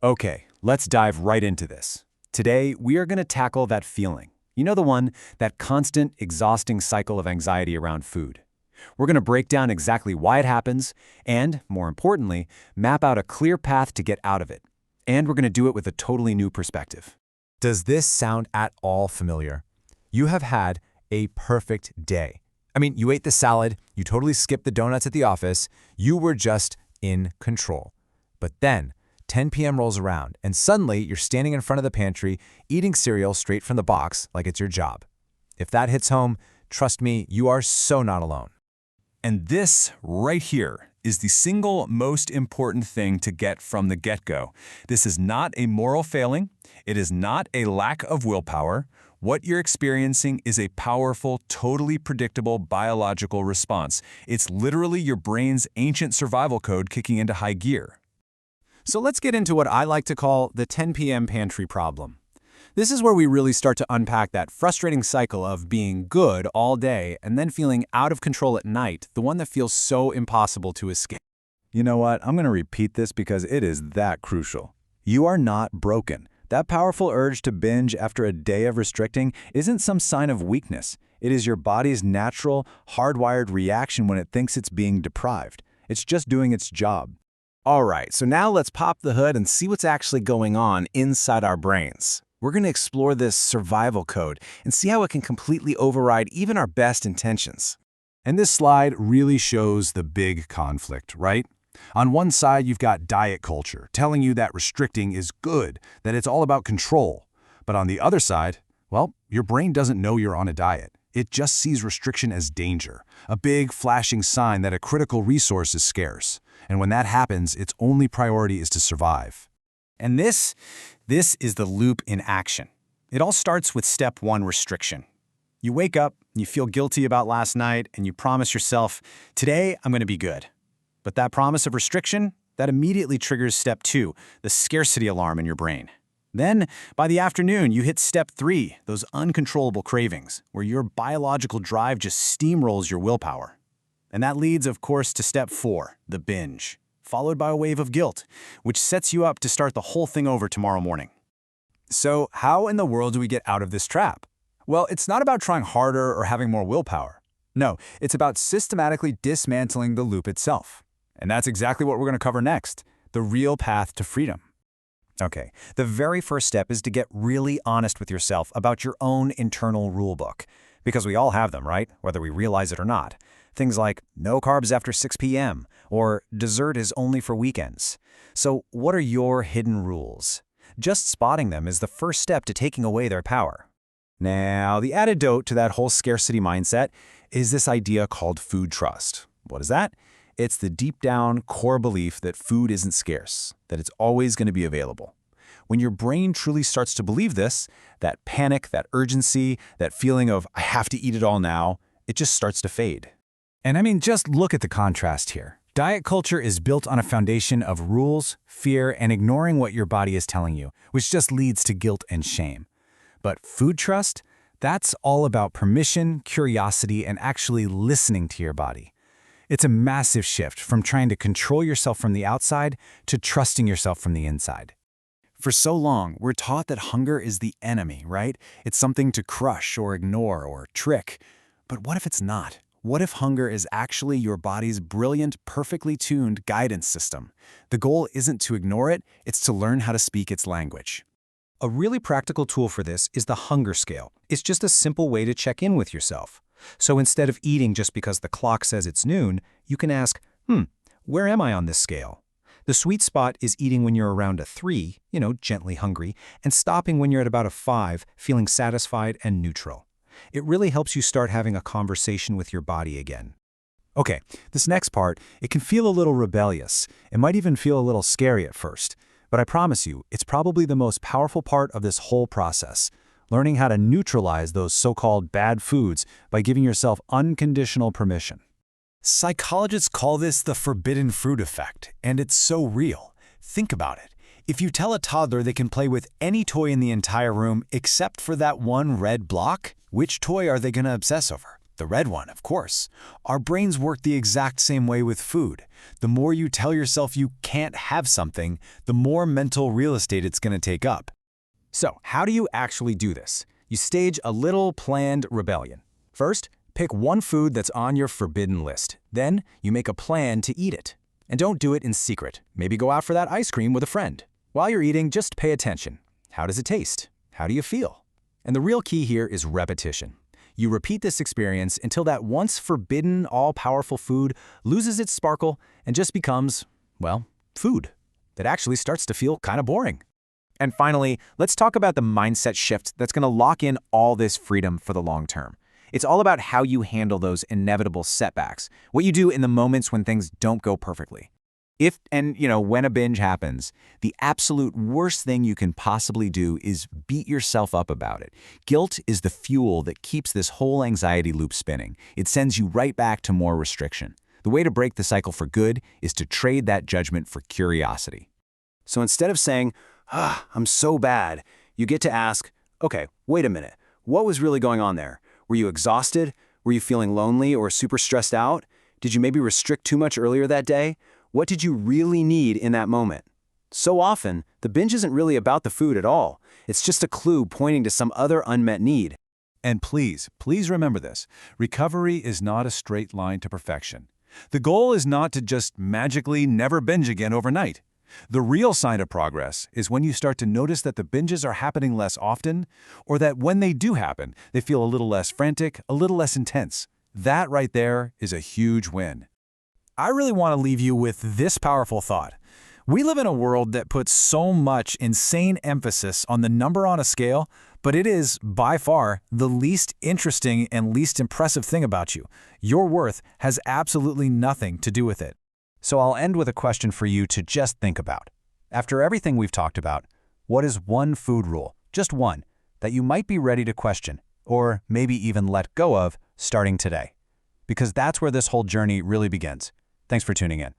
Okay, let's dive right into this. Today, we are going to tackle that feeling. You know the one, that constant, exhausting cycle of anxiety around food. We're going to break down exactly why it happens and, more importantly, map out a clear path to get out of it. And we're going to do it with a totally new perspective. Does this sound at all familiar? You have had a perfect day. I mean, you ate the salad, you totally skipped the donuts at the office, you were just in control. But then, 10 p.m. rolls around, and suddenly you're standing in front of the pantry, eating cereal straight from the box like it's your job. If that hits home, trust me, you are so not alone. And this right here is the single most important thing to get from the get-go. This is not a moral failing. It is not a lack of willpower. What you're experiencing is a powerful, totally predictable biological response. It's literally your brain's ancient survival code kicking into high gear. So let's get into what I like to call the 10 p.m. pantry problem. This is where we really start to unpack that frustrating cycle of being good all day and then feeling out of control at night, the one that feels so impossible to escape. You know what? I'm going to repeat this because it is that crucial. You are not broken. That powerful urge to binge after a day of restricting isn't some sign of weakness. It is your body's natural, hardwired reaction when it thinks it's being deprived. It's just doing its job. All right, so now let's pop the hood and see what's actually going on inside our brains. We're going to explore this survival code and see how it can completely override even our best intentions. And this slide really shows the big conflict, right? On one side, you've got diet culture, telling you that restricting is good, that it's all about control. But on the other side, well, your brain doesn't know you're on a diet. It just sees restriction as danger, a big flashing sign that a critical resource is scarce. And when that happens, its only priority is to survive. And this is the loop in action. It all starts with step 1, restriction. You wake up, you feel guilty about last night, and you promise yourself, today I'm going to be good. But that promise of restriction, that immediately triggers step 2, the scarcity alarm in your brain. Then, by the afternoon, you hit step 3, those uncontrollable cravings, where your biological drive just steamrolls your willpower. And that leads, of course, to step 4, the binge, followed by a wave of guilt, which sets you up to start the whole thing over tomorrow morning. So how in the world do we get out of this trap? Well, it's not about trying harder or having more willpower. No, it's about systematically dismantling the loop itself. And that's exactly what we're going to cover next, the real path to freedom. Okay, the very first step is to get really honest with yourself about your own internal rulebook. Because we all have them, right? Whether we realize it or not. Things like no carbs after 6 p.m. or dessert is only for weekends. So what are your hidden rules? Just spotting them is the first step to taking away their power. Now, the antidote to that whole scarcity mindset is this idea called food trust. What is that? It's the deep down core belief that food isn't scarce, that it's always going to be available. When your brain truly starts to believe this, that panic, that urgency, that feeling of I have to eat it all now, it just starts to fade. And I mean, just look at the contrast here. Diet culture is built on a foundation of rules, fear, and ignoring what your body is telling you, which just leads to guilt and shame. But food trust, that's all about permission, curiosity, and actually listening to your body. It's a massive shift from trying to control yourself from the outside to trusting yourself from the inside. For so long, we're taught that hunger is the enemy, right? It's something to crush or ignore or trick. But what if it's not? What if hunger is actually your body's brilliant, perfectly tuned guidance system? The goal isn't to ignore it, it's to learn how to speak its language. A really practical tool for this is the hunger scale. It's just a simple way to check in with yourself. So instead of eating just because the clock says it's noon, you can ask, where am I on this scale? The sweet spot is eating when you're around a 3, gently hungry, and stopping when you're at about a 5, feeling satisfied and neutral. It really helps you start having a conversation with your body again. Okay, this next part, it can feel a little rebellious. It might even feel a little scary at first. But I promise you, it's probably the most powerful part of this whole process. Learning how to neutralize those so-called bad foods by giving yourself unconditional permission. Psychologists call this the forbidden fruit effect, and it's so real. Think about it. If you tell a toddler they can play with any toy in the entire room except for that one red block, which toy are they going to obsess over? The red one, of course. Our brains work the exact same way with food. The more you tell yourself you can't have something, the more mental real estate it's going to take up. So, how do you actually do this? You stage a little planned rebellion. First, pick one food that's on your forbidden list. Then, you make a plan to eat it. And don't do it in secret. Maybe go out for that ice cream with a friend. While you're eating, just pay attention. How does it taste? How do you feel? And the real key here is repetition. You repeat this experience until that once forbidden, all-powerful food loses its sparkle and just becomes, well, food that actually starts to feel kind of boring. And finally, let's talk about the mindset shift that's going to lock in all this freedom for the long term. It's all about how you handle those inevitable setbacks, what you do in the moments when things don't go perfectly. If and when a binge happens, the absolute worst thing you can possibly do is beat yourself up about it. Guilt is the fuel that keeps this whole anxiety loop spinning. It sends you right back to more restriction. The way to break the cycle for good is to trade that judgment for curiosity. So instead of saying, I'm so bad, you get to ask, okay, wait a minute, what was really going on there? Were you exhausted? Were you feeling lonely or super stressed out? Did you maybe restrict too much earlier that day? What did you really need in that moment? So often, the binge isn't really about the food at all. It's just a clue pointing to some other unmet need. And please remember this. Recovery is not a straight line to perfection. The goal is not to just magically never binge again overnight. The real sign of progress is when you start to notice that the binges are happening less often, or that when they do happen, they feel a little less frantic, a little less intense. That right there is a huge win. I really want to leave you with this powerful thought. We live in a world that puts so much insane emphasis on the number on a scale, but it is, by far, the least interesting and least impressive thing about you. Your worth has absolutely nothing to do with it. So I'll end with a question for you to just think about. After everything we've talked about, what is one food rule, just one, that you might be ready to question, or maybe even let go of, starting today? Because that's where this whole journey really begins. Thanks for tuning in.